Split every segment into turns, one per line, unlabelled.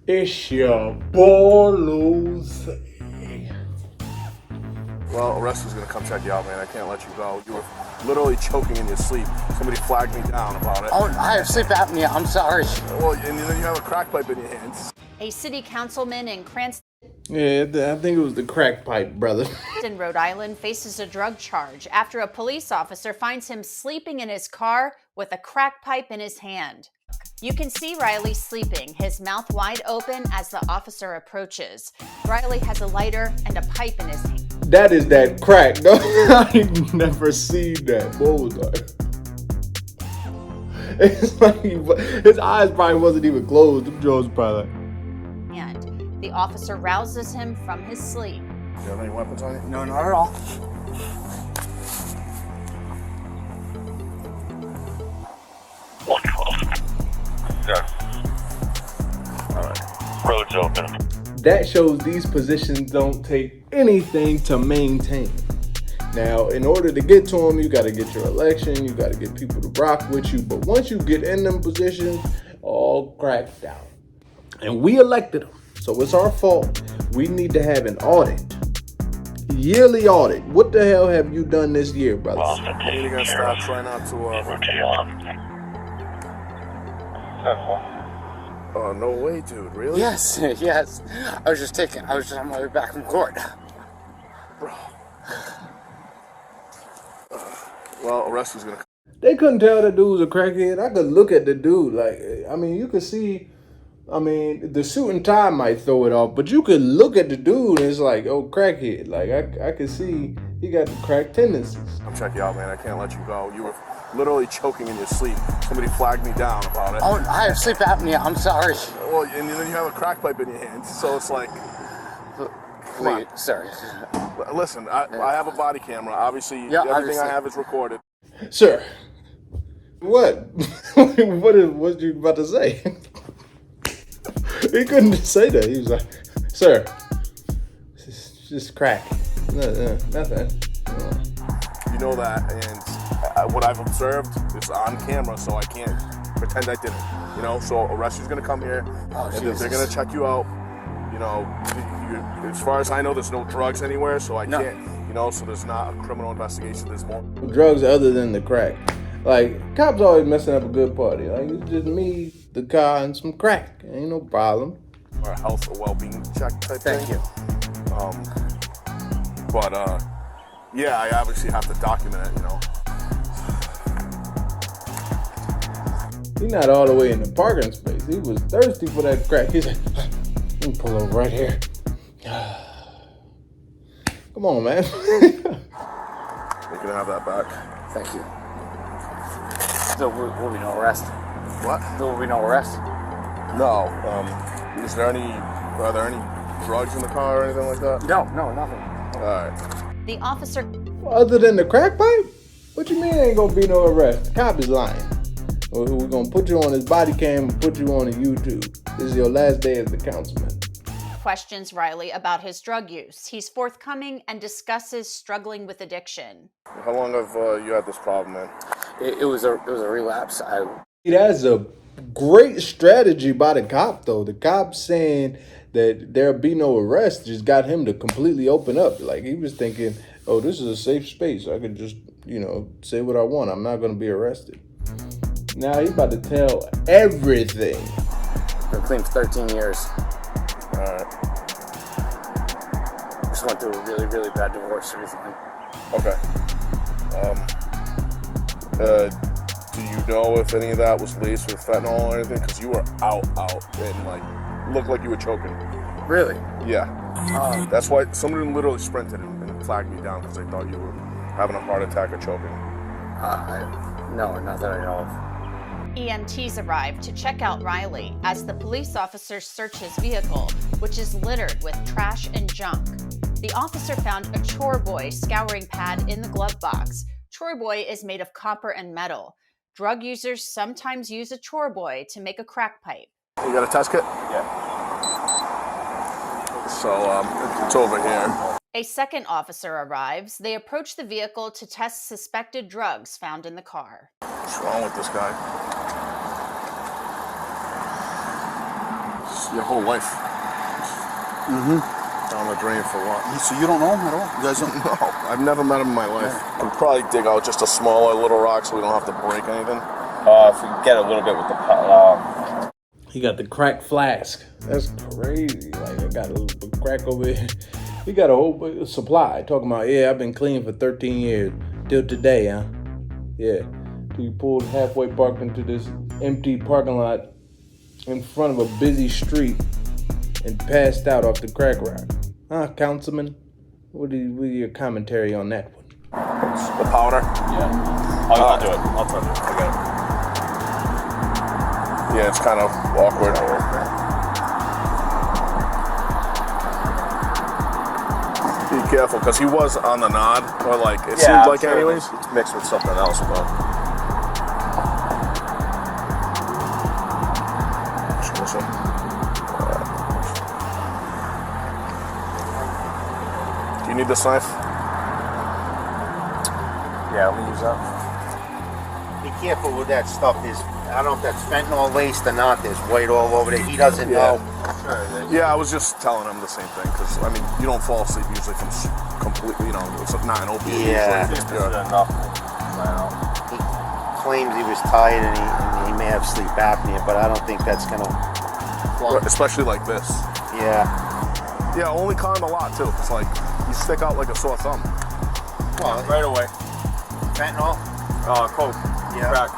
It's your bolos.
Well, arrest is gonna come check you out, man. I can't let you go. You were literally choking in your sleep. Somebody flagged me down about it.
Oh, I have sleep apnea. I'm sorry.
Well, and then you have a crack pipe in your hands.
A city councilman in Cranston,
Yeah, I think it was the crack pipe, brother.
Rhode Island, faces a drug charge after a police officer finds him sleeping in his car with a crack pipe in his hand. You can see Riley sleeping, his mouth wide open as the officer approaches. Riley has a lighter and a pipe in his hand.
That is that crack. No, I ain't never seen that. What was that? It's like his eyes probably wasn't even closed. Them jaws probably.
And the officer rouses him from his sleep.
Do you have any weapons on you?
No, not at all.
Road's open.
That shows these positions don't take anything to maintain. Now, in order to get to them, you got to get your election, you got to get people to rock with you. But once you get in them positions, all cracked out. And we elected them, so it's our fault. We need to have an audit. Yearly audit. What the hell have you done this year, brother?
Well,
You gotta stop. Try not to. Oh, no way, dude. Really?
Yes, yes. I was just on my way back from court.
Bro. Well, arrest is gonna.
They couldn't tell the dude was a crackhead. I could look at the dude like, I mean, you could see, I mean, the suit and tie might throw it off, but you could look at the dude and it's like, oh, crackhead. Like, I could see he got the crack tendencies.
I'm checking you out, man. I can't let you go. You were literally choking in your sleep. Somebody flagged me down about it.
Oh, I have sleep apnea. I'm sorry.
Well, and then you have a crack pipe in your hands, so it's like.
Wait, sorry.
Listen, I have a body camera. Obviously, everything
obviously.
I have is recorded.
Sir, what? What you about to say? He couldn't say that. He was like, sir, it's just crack. Nothing.
You know that, and what I've observed is on camera, so I can't pretend I didn't. You know, so arrest is gonna come here, and they're gonna check you out. You know, as far as I know, there's no drugs anywhere, so I can't. You know, so there's not a criminal investigation. There's more
Drugs other than the crack. Like, cops always messing up a good party. Like, it's just me, the car, and some crack. Ain't no problem.
or a health or well-being check type
Thank
thing.
you.
But yeah, I obviously have to document it. You know.
He not all the way in the parking space. He was thirsty for that crack. He's like, let me pull over right here. Come on, man.
You can have that back.
Thank you. So will be no arrest?
What?
There will be no arrest?
No. Are there any drugs in the car or anything like that?
No, nothing.
All right.
The officer
Other than the crack pipe? What you mean ain't gonna be no arrest? The cop is lying. We're gonna put you on his body cam and put you on YouTube. This is your last day as the councilman.
questions Riley about his drug use. He's forthcoming and discusses struggling with addiction.
How long have you had this problem, man?
It was a relapse.
That's a great strategy by the cop, though. The cop saying that there'll be no arrest just got him to completely open up. Like, he was thinking, oh, this is a safe space. I can just, say what I want. I'm not going to be arrested. Now he's about to tell everything.
Been clean for 13 years.
All right.
Just went through a really, really bad divorce recently.
Okay. Do you know if any of that was laced with fentanyl or anything? Because you were out, and looked like you were choking.
Really?
Yeah. That's why somebody literally sprinted and flagged me down because they thought you were having a heart attack or choking.
No, not that I know of.
EMTs arrive to check out Riley as the police officers search his vehicle, which is littered with trash and junk. The officer found a chore boy scouring pad in the glove box. Chore boy is made of copper and metal. Drug users sometimes use a chore boy to make a crack pipe.
You got a test kit?
Yeah.
So it's over here.
A second officer arrives. They approach the vehicle to test suspected drugs found in the car.
What's wrong with this guy? Just your whole life. Down the drain for what?
So you don't know him at all? You guys don't?
No, I've never met him in my life. We'll probably dig out just a smaller little rock so we don't have to break anything.
If we get a little bit with the
He got the crack flask. That's crazy. Like, I got a crack over here. He got a whole supply. Talking about, yeah, I've been clean for 13 years. Till today, huh? Yeah. He pulled halfway parked into this empty parking lot in front of a busy street and passed out off the crack rock. Huh, Councilman? What are your commentary on that one?
The powder?
Yeah. I'll do it. I'll try to do it. I got it.
Yeah, it's kind of awkward. Be careful, because he was on the nod, or like, it seemed like anyways.
It's mixed with something else, though.
Do you need this knife?
Yeah, let me use that.
Be careful with that stuff. I don't know if that's fentanyl laced or not. There's white all over there. He doesn't know.
Yeah, I was just telling him the same thing, because, I mean, you don't fall asleep usually from completely, it's not an opiate.
Yeah.
Usually. It's pure.
Enough.
He claims he was tired and he may have sleep apnea, but I don't think that's going to...
Especially like this.
Yeah.
Yeah, only climb a lot, too. It's like, you stick out like a sore thumb.
Well,
Right away.
fentanyl?
Coke.
Yeah.
Crack.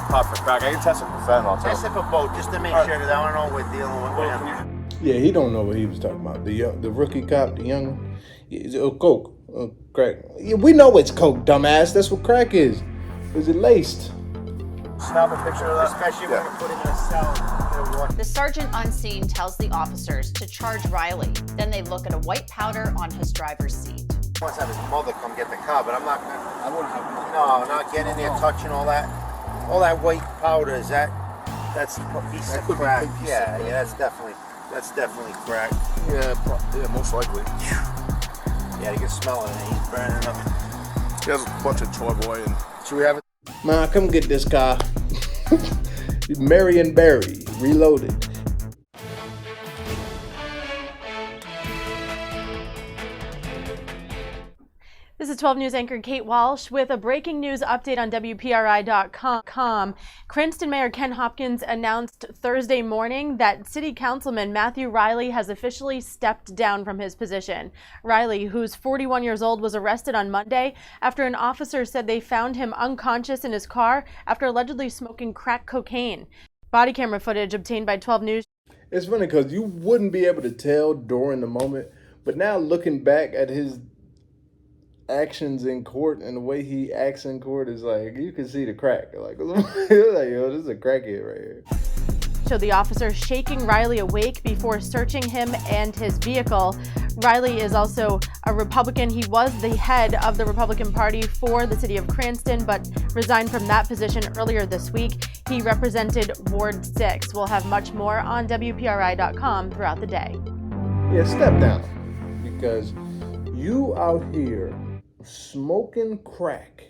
Pop for crack. I can test it for fentanyl, too.
Test it for both, just to make sure that I don't know what we're dealing with him.
Yeah, he don't know what he was talking about. The rookie cop, the young one. It's coke, crack. Yeah, we know it's coke, dumbass. That's what crack is. Is it laced?
Snap a picture of that.
Especially when we put him in a cell.
The sergeant on scene tells the officers to charge Riley. Then they look at a white powder on his driver's seat.
He wants to have his mother come get the car, but I'm not gonna... I wouldn't have... No, not getting in there, touching all that. All that white powder, that's a piece of crack. Yeah, that's definitely crack.
Yeah, most likely.
Yeah, you can smell it. He's burning up.
He has a bunch of Toy Boy and...
Should we have it?
Ma, come get this car. Marion Barry, reloaded.
This is 12 News anchor Kate Walsh with a breaking news update on WPRI.com. Cranston Mayor Ken Hopkins announced Thursday morning that City Councilman Matthew Riley has officially stepped down from his position. Riley, who's 41 years old, was arrested on Monday after an officer said they found him unconscious in his car after allegedly smoking crack cocaine. Body camera footage obtained by 12 News.
It's funny because you wouldn't be able to tell during the moment, but now looking back at his actions in court and the way he acts in court is like, you can see the crack. Like, yo, this is a crackhead right here.
Showed the officer shaking Riley awake before searching him and his vehicle. Riley is also a Republican. He was the head of the Republican Party for the city of Cranston, but resigned from that position earlier this week. He represented Ward 6. We'll have much more on WPRI.com throughout the day.
Yeah, step down. Because you out here smoking crack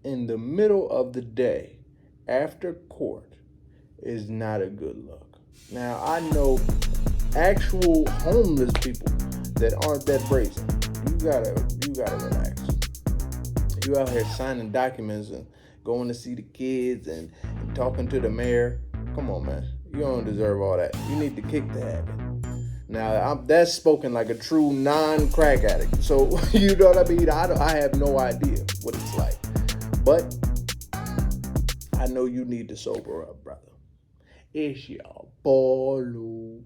in the middle of the day after court is not a good look. Now, I know actual homeless people that aren't that brazen. You gotta relax. You out here signing documents and going to see the kids and talking to the mayor. Come on, man. You don't deserve all that. You need to kick the habit. Now, that's spoken like a true non-crack addict. So, you know what I mean? I have no idea what it's like. But I know you need to sober up, brother. It's your boy, Lou.